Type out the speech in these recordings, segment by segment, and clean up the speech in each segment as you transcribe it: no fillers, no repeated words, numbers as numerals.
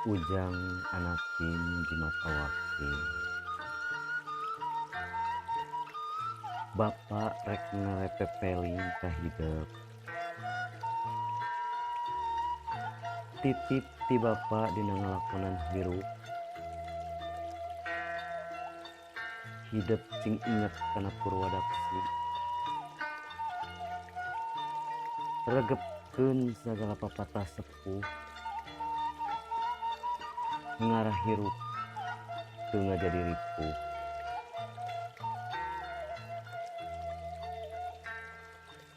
Ujang anakin jimat awakin. Bapak rek ngarepepeling ka hidep. Titip ti Bapak dina ngalakonan hirup. Hidep cing inget kana Purwadaksi. Regepkeun sagala papatah sepuh. Ngarah hirup teu ngajadi ripuh.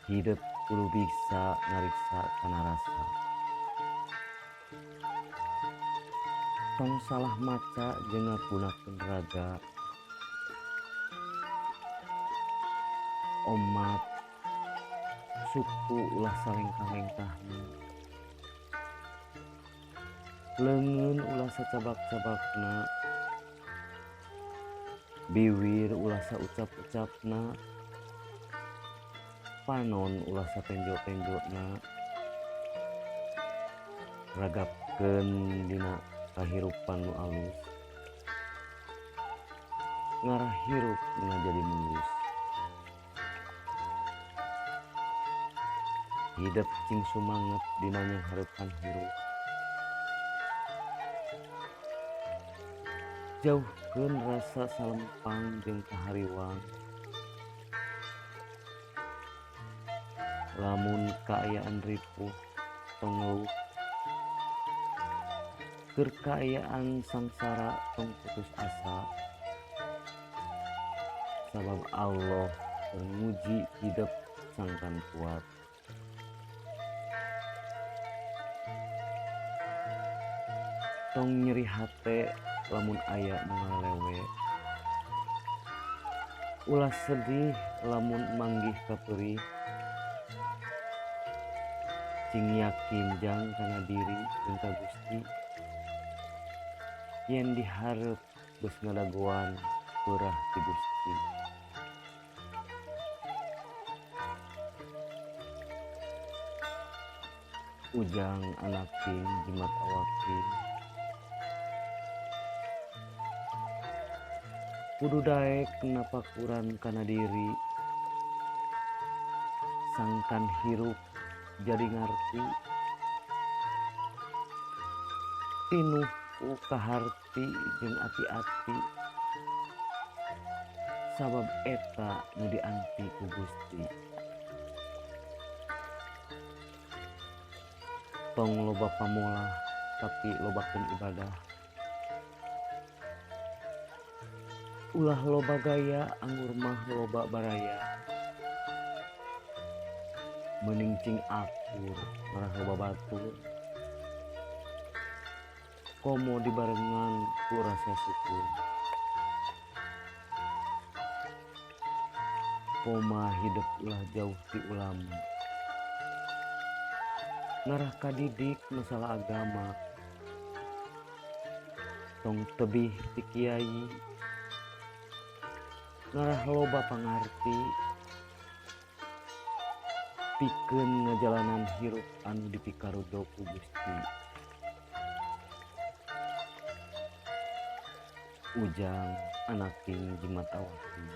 Hidep kudu bisa ngariksa kana rasa. Tong salah maca jeung ngagunakeun raga. Omat suku ulah salengkah-lengkahna. Leungeun ulah sacabak-cabakna. Biwir ulah saucap-ucapna. Panon ulah sapenjo-penjona. Ragapkeun dina kahirupan nu alus. Ngarah hirup ngajadi mulus. Hidep cing sumanget dina nyanghareupan hirup. Jauhkeun rasa salempang jeung kahariwang. Lamun kaayaan ripuh tong ngeuh. Keur kaayaan sangsara tong putus asa. Sabab Allah keur nguji hidep sangkan kuat. Tong nyeri hate lamun aya nu ngalewe. Ulah sedih lamun manggih kapeurih. Cing yakin jang kana diri jeung ka Gusti. Yen dihareup geus ngadagoan peurah ti Gusti. Ujang anakin jimat awakin. Kudu daek napakuran kana diri. Sangkan hirup jadi ngarti. Pinuh ku kaharti jeung ati-ati. Sabab eta nu dianti ku Gusti. Tong loba pamolah tapi lobakeun ibadah. Ulah loba gaya anggur mah loba baraya. Meuning cing akur ngarah loba batur. Komo dibarengan ku rasa syukur. Koma hidup ulah jauh ti ulama. Ngarah kadidik masalah agama. Tong tebih ti kiai. Ngarah loba pangarti. Pikeun ngajalanan hirup anu dipikarudo ku Gusti. Ujang anaking jimat awakin.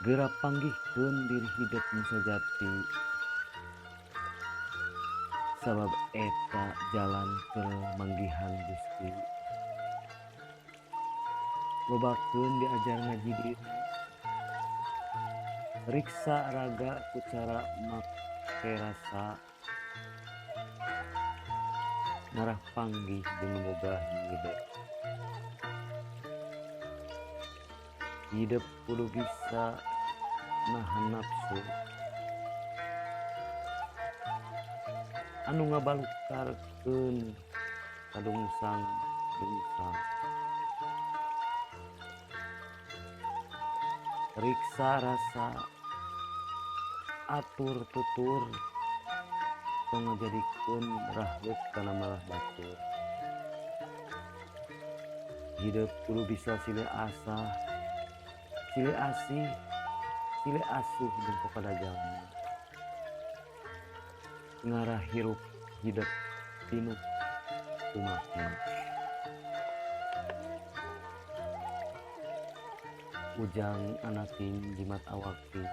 Geura panggihkeun diri hidep nu sajati. Sabab eta jalan keur manggihan Gusti. Lobakeun diajar ngaji diri. Riksa raga ku cara make rasa. Ngarah panggih jeung boga hidep. Hidep kudu bisa nahan nafsu. Anu ngabalukarkeun kadungsang-dungsang. Riksa rasa. Atur tutur. Tong ngajadikeun rahleut kana malah batur. Hidep kudu bisa silih asah, silih asih, silih asuh jeung kepada jalma. Ngarah hirup hidep pinuh kumaha ujang anaking jimat awaking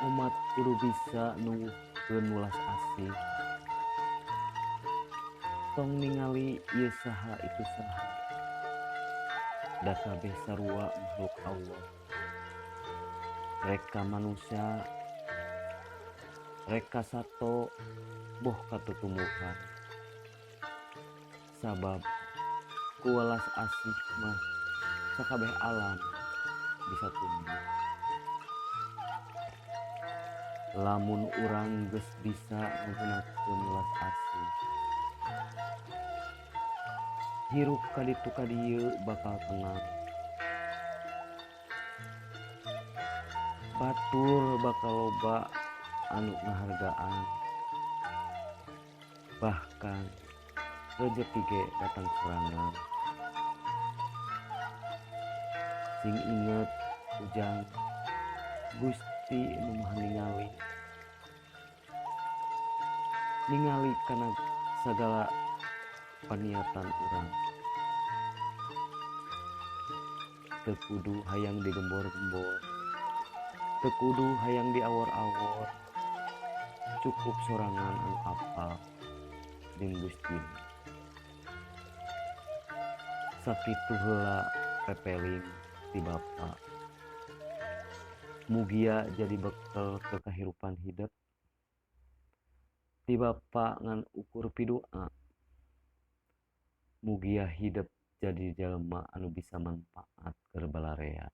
umat kudu bisa nuhkeun welas asih tong ningali ieu saha itu saha da kabeh sarua makhluk Allah rek ka manusia rek ka sato boh katutumuhan sabab ku welas asih mah sakabeh alam bisa tumbuh lamun urang geus bisa ngagunakeun welas asih hirup kaditu kadieu bakal tenang batur bakal loba anu ngahargaan bahkan rezeki ge datang sorangan sing inget ujang Gusti nu Maha ningali kana sagala paniatan urang teu kudu hayang digembor-gembor teu kudu hayang diawor-awor cukup sorangan anu apal jeung Gusti sakitu heula pepeling ti Bapa mugia jadi bekal ke kahirupan hidup ti Bapa ngan ukur pidoa mugia hidup jadi jalma anu bisa manfaat keur balarea.